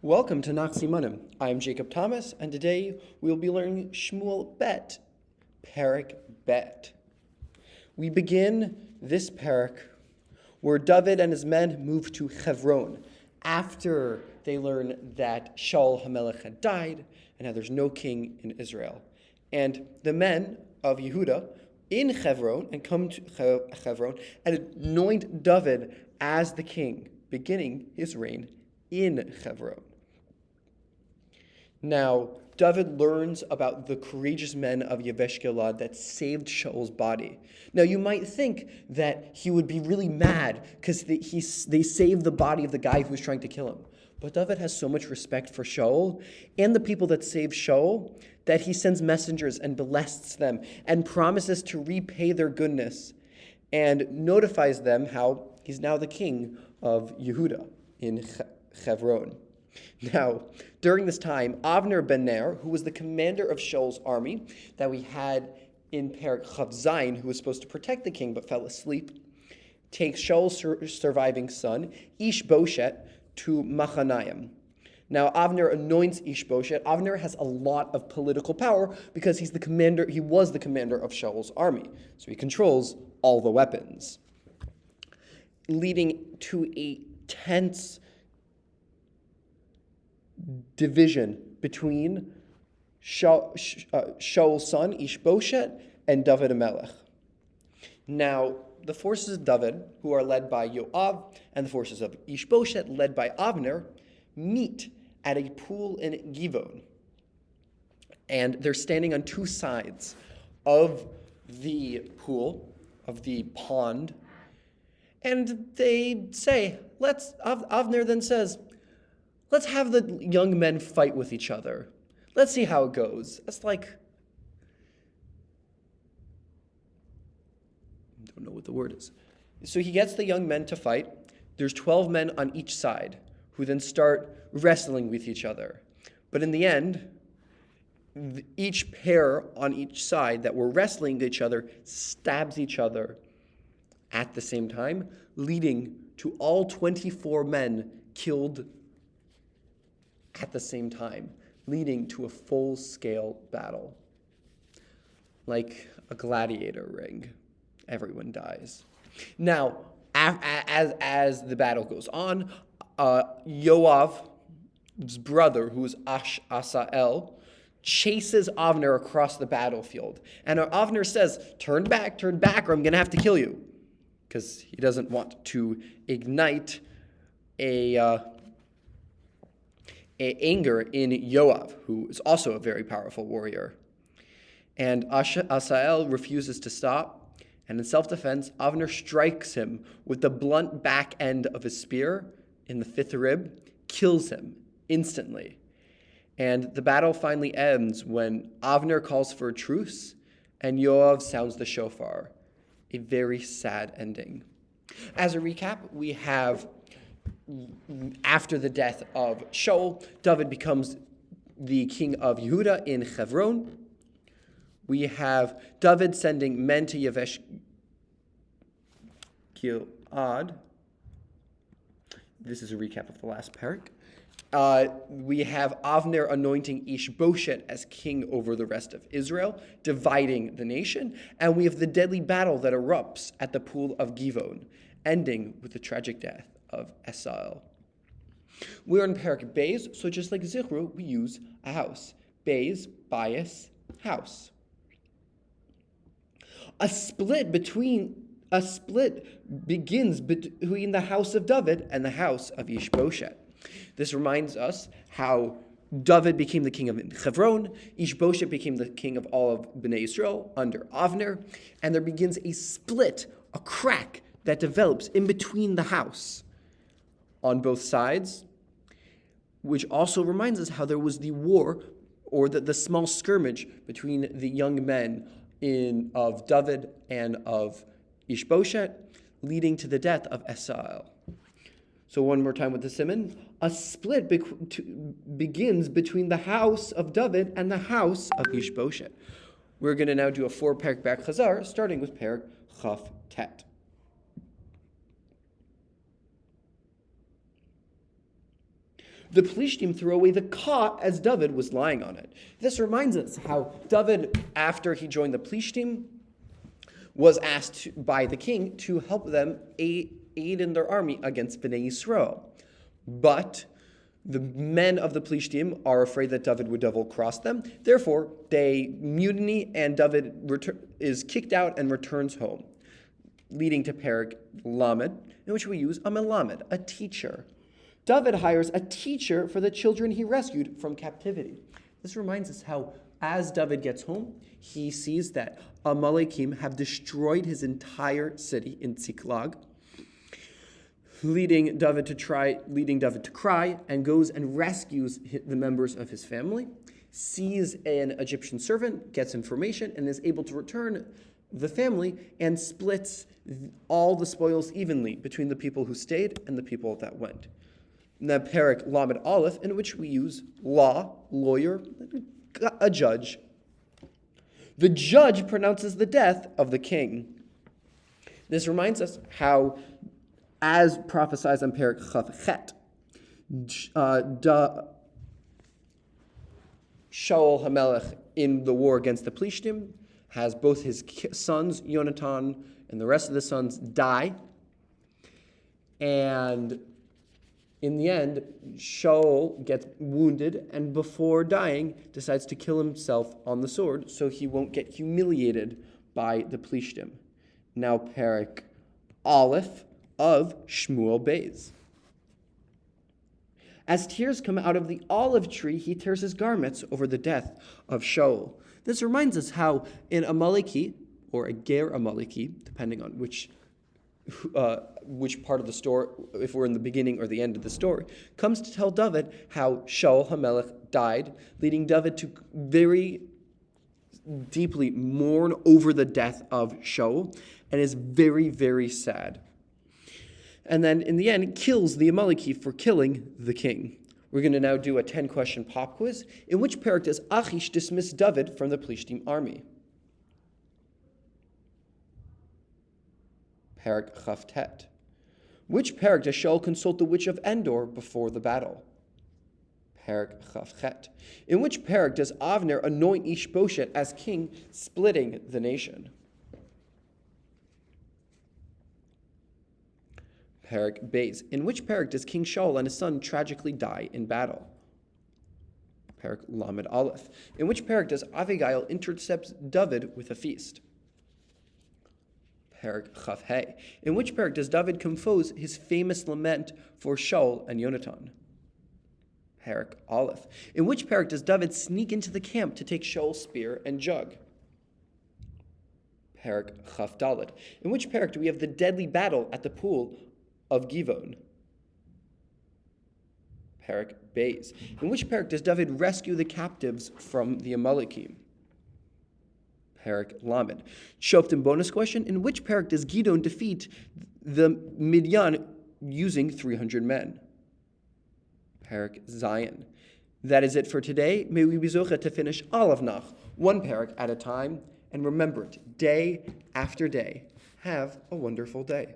Welcome to Simanim. I am Jacob Thomas, and today we will be learning Shmuel Bet, perek Bet. We begin this perek where David and his men move to Hebron after they learn that Shaul HaMelech had died and now there's no king in Israel. And the men of Yehuda in Hebron and come to Hebron and anoint David as the king, beginning his reign in Hebron. Now, David learns about the courageous men of Yavesh Gilad that saved Shaul's body. Now, you might think that he would be really mad because they saved the body of the guy who was trying to kill him. But David has so much respect for Shaul and the people that saved Shaul that he sends messengers and blesses them and promises to repay their goodness and notifies them how he's now the king of Yehuda in Hebron. Now, during this time, Avner ben Ner, who was the commander of Shaul's army that we had in perek Chav Zayin, who was supposed to protect the king but fell asleep, takes Shaul's surviving son, Ishbosheth, to Machanayim. Now, Avner anoints Ishbosheth. Avner has a lot of political power because he was the commander of Shaul's army, so he controls all the weapons, leading to a tense division between Shaul's son, Ishbosheth, and David HaMelech. Now, the forces of David, who are led by Yoav, and the forces of Ishbosheth, led by Avner, meet at a pool in Givon. And they're standing on two sides of the pool, of the pond, and they say, Avner then says, let's have the young men fight with each other. Let's see how it goes. It's like, I don't know what the word is. So he gets the young men to fight. There's 12 men on each side who then start wrestling with each other. But in the end, each pair on each side that were wrestling each other stabs each other at the same time, leading to all 24 men killed at the same time, leading to a full-scale battle. Like a gladiator ring, everyone dies. Now, as the battle goes on, Yoav's brother, who is Asael, chases Avner across the battlefield. And Avner says, turn back, or I'm going to have to kill you. Because he doesn't want to ignite anger in Yoav, who is also a very powerful warrior. And Asael refuses to stop, and in self-defense, Avner strikes him with the blunt back end of his spear in the fifth rib, kills him instantly. And the battle finally ends when Avner calls for a truce, and Yoav sounds the shofar. A very sad ending. As a recap, we have after the death of Shaul, David becomes the king of Yehuda in Hebron. We have David sending men to Yavesh Gilad. This is a recap of the last perek. We have Avner anointing Ishbosheth as king over the rest of Israel, dividing the nation. And we have the deadly battle that erupts at the pool of Givon, ending with the tragic death of Esael. We're in perek Beis, so just like Zichru, we use a house. Beis, bias, house. A split begins between the house of David and the house of Ishbosheth. This reminds us how David became the king of Hebron, Ishbosheth became the king of all of Bnei Israel under Avner, and there begins a split, a crack that develops in between the house on both sides, which also reminds us how there was the war or the small skirmish between the young men of David and of Ishbosheth, leading to the death of Esael. So one more time with the simon. A split begins between the house of David and the house of Ishbosheth. We're going to now do a 4 perek back chazar, starting with perek Chaf Tet. The Plishtim threw away the cot as David was lying on it. This reminds us how David, after he joined the Plishtim, was asked by the king to help them aid in their army against Bnei Yisrael. But the men of the Plishtim are afraid that David would double-cross them. Therefore, they mutiny, and David is kicked out and returns home, leading to perek lamed, in which we use a melamed, a teacher. David hires a teacher for the children he rescued from captivity. This reminds us how, as David gets home, he sees that Amalekim have destroyed his entire city in Tsiklag, leading David to cry, and goes and rescues the members of his family, sees an Egyptian servant, gets information, and is able to return the family and splits all the spoils evenly between the people who stayed and the people that went. Now, perek lamed aleph, in which we use law, lawyer, a judge. The judge pronounces the death of the king. This reminds us how, as prophesied on perek chaf chet, Shaul HaMelech in the war against the Plishtim has both his sons, Yonatan, and the rest of the sons die. And in the end, Shaul gets wounded and before dying decides to kill himself on the sword so he won't get humiliated by the Plishtim. Now perek aleph of Shmuel Beis. As tears come out of the olive tree, he tears his garments over the death of Shaul. This reminds us how an Amaleki, or a Ger Amaleki, depending on which part of the story, if we're in the beginning or the end of the story, comes to tell David how Shaul HaMelech died, leading David to very deeply mourn over the death of Shaul, and is very, very sad. And then, in the end, kills the Amaleki for killing the king. We're going to now do a 10-question pop quiz. In which perek does Achish dismiss David from the Plishtim army? Perek Chavtet. Which perek does Shaul consult the witch of Endor before the battle? Perek Chavchet. In which perek does Avner anoint Ishbosheth as king, splitting the nation? Perek Beis. In which perek does King Shaul and his son tragically die in battle? Perek Lamed Aleph. In which perek does Abigail intercepts David with a feast? Perek Chaf He. In which perek does David compose his famous lament for Shaul and Yonatan? Perek Aleph. In which perek does David sneak into the camp to take Shaul's spear and jug? Perek Chaf Dalet. In which perek do we have the deadly battle at the pool of Givon? Perek Beis. In which perek does David rescue the captives from the Amalekim? Perek Lamed. Shoftim bonus question. In which perek does Gidon defeat the Midian using 300 men? Perek Zion. That is it for today. May we be zocha to finish all of Nach, one perek at a time, and remember it day after day. Have a wonderful day.